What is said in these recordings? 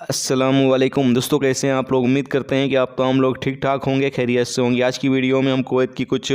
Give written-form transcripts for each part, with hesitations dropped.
अस्सलामुअलैकुम दोस्तों, कैसे हैं आप लोग। उम्मीद करते हैं कि आप तमाम लोग ठीक ठाक होंगे, खैरियत से होंगे। आज की वीडियो में हम कुवैत की कुछ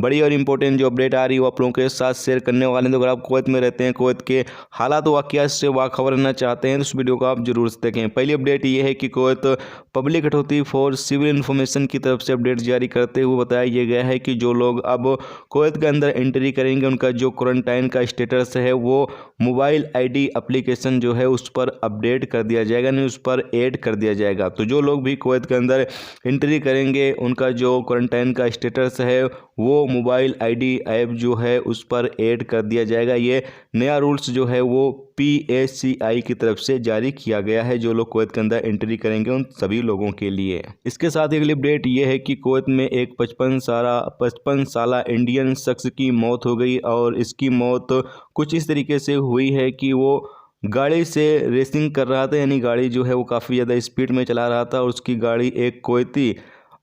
बड़ी और इंपॉर्टेंट जो अपडेट आ रही है वो आप लोगों के साथ शेयर करने वाले हैं। तो अगर आप कुवैत में रहते हैं, कुवैत के हालात वाक़यात से बाखबर रहना चाहते हैं तो इस वीडियो को आप जरूर से देखें। पहली अपडेट ये है कि Kuwait public authority for civil information की तरफ से अपडेट जारी करते हुए बताया यह गया है कि जो लोग अब कुवैत के अंदर एंट्री करेंगे उनका जो क्वारंटाइन का स्टेटस है वो मोबाइल ID एप्लीकेशन जो है उस पर अपडेट कर दिया जाएगा, नहीं उस पर ऐड कर दिया जाएगा। तो जो लोग भी कुवैत के अंदर एंट्री करेंगे उनका जो क्वारंटाइन का स्टेटस है वो मोबाइल ID ऐप जो है उस पर ऐड कर दिया जाएगा। ये नया रूल्स जो है वो PACI की तरफ से जारी किया गया है जो लोग कुवैत के अंदर एंट्री करेंगे उन सभी लोगों के लिए। इसके साथ ही अगली अपडेट ये है कि कुवैत में एक 55 साला इंडियन शख्स की मौत हो गई और इसकी मौत कुछ इस तरीके से हुई है कि वो गाड़ी से रेसिंग कर रहा था, यानी गाड़ी जो है वो काफ़ी ज़्यादा स्पीड में चला रहा था और उसकी गाड़ी एक कुवैती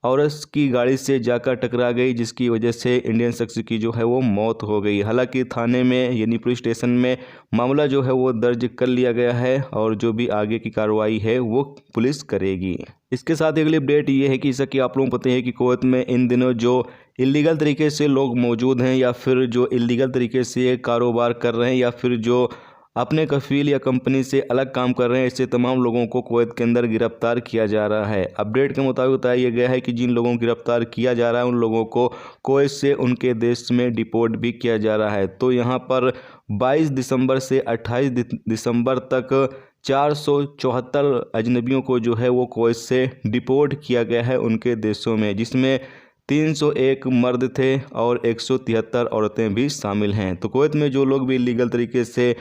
औरत की गाड़ी से जाकर टकरा गई, जिसकी वजह से इंडियन शख्स की जो है वो मौत हो गई। हालांकि थाने में यानी पुलिस स्टेशन में मामला जो है वो दर्ज कर लिया गया है और जो भी आगे की कार्रवाई है वो पुलिस करेगी। इसके साथ ही अगली अपडेट ये है कि जैसा कि आप लोगों को पता है कि कुवैत में इन दिनों जो इलीगल तरीके से लोग मौजूद हैं या फिर जो इलीगल तरीके से कारोबार कर रहे हैं या फिर जो अपने कफील या कंपनी से अलग काम कर रहे हैं, ऐसे तमाम लोगों को कुवैत के अंदर गिरफ्तार किया जा रहा है। अपडेट के मुताबिक बताया गया है कि जिन लोगों को गिरफ्तार किया जा रहा है उन लोगों को कुवैत से उनके देश में डिपोर्ट भी किया जा रहा है। तो यहाँ पर 22 दिसंबर से 28 दिसंबर तक 474 अजनबियों को जो है वो कुवैत से डिपोर्ट किया गया है उनके देशों में, जिसमें 301 मर्द थे और 173 औरतें भी शामिल हैं। तो कुवैत में जो लोग भी इलीगल तरीके से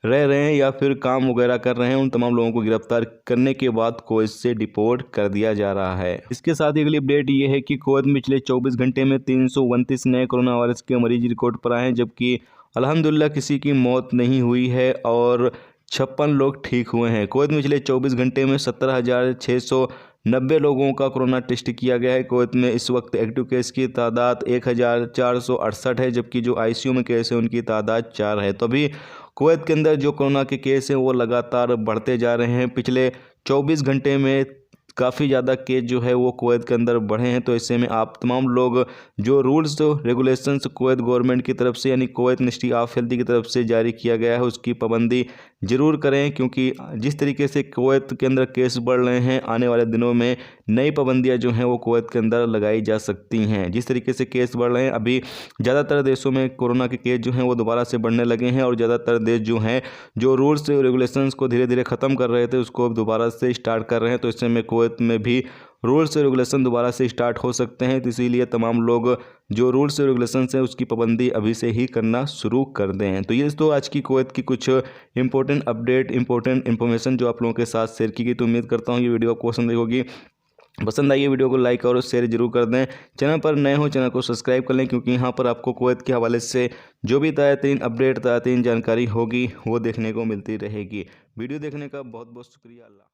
रह रहे हैं या फिर काम वगैरह कर रहे हैं उन तमाम लोगों को गिरफ्तार करने के बाद कुवैत से डिपोर्ट कर दिया जा रहा है। इसके साथ ही अगली अपडेट ये है कि कुवैत में पिछले 24 घंटे में 329 नए कोरोना वायरस के मरीज रिकॉर्ड पर आए हैं, जबकि अल्हम्दुलिल्लाह किसी की मौत नहीं हुई है और 56 लोग ठीक हुए हैं। कुवैत में पिछले 24 घंटे में 17,690 लोगों का कोरोना टेस्ट किया गया है। कुवैत में इस वक्त एक्टिव केस की तादाद 1,468 है, जबकि जो ICU में केस है उनकी तादाद 4 है। तो अभी कुवैत के अंदर जो कोरोना के केस हैं वो लगातार बढ़ते जा रहे हैं। पिछले 24 घंटे में काफ़ी ज़्यादा केस जो है वो कुवैत के अंदर बढ़े हैं। तो ऐसे में आप तमाम लोग जो रूल्स रेगुलेशंस कुवैत गवर्नमेंट की तरफ से यानी कुवैत मिनिस्ट्री ऑफ हेल्थ की तरफ से जारी किया गया है उसकी पाबंदी ज़रूर करें, क्योंकि जिस तरीके से कुवैत के अंदर केस बढ़ रहे हैं आने वाले दिनों में नई पाबंदियां जो हैं वो कुवैत के अंदर लगाई जा सकती हैं। जिस तरीके से केस बढ़ रहे हैं अभी ज़्यादातर देशों में कोरोना के केस जो हैं वो दोबारा से बढ़ने लगे हैं और ज़्यादातर देश जो हैं जो रूल्स रेगुलेशंस को धीरे धीरे ख़त्म कर रहे थे उसको अब दोबारा से स्टार्ट कर रहे हैं। तो इससे में कुवैत में भी रूल्स रेगुलेशन दोबारा से स्टार्ट हो सकते हैं। तो इसीलिए तमाम लोग जो रूल्स रेगुलेशंस हैं उसकी पाबंदी अभी से ही करना शुरू कर दें। तो ये तो आज की कुवैत की कुछ इंपॉर्टेंट अपडेट, इंपॉर्टेंट इन्फॉर्मेशन जो आप लोगों के साथ शेयर की गई। तो उम्मीद करता हूँ ये वीडियो आपको पसंद आई होगी। पसंद आई वीडियो को लाइक और शेयर जरूर कर दें। चैनल पर नए हो चैनल को सब्सक्राइब कर लें, क्योंकि यहाँ पर आपको कुवैत के हवाले से जो भी ताज़ा तरीन अपडेट, ताज़ा तरीन जानकारी होगी वो देखने को मिलती रहेगी। वीडियो देखने का बहुत बहुत शुक्रिया। अल्लाह।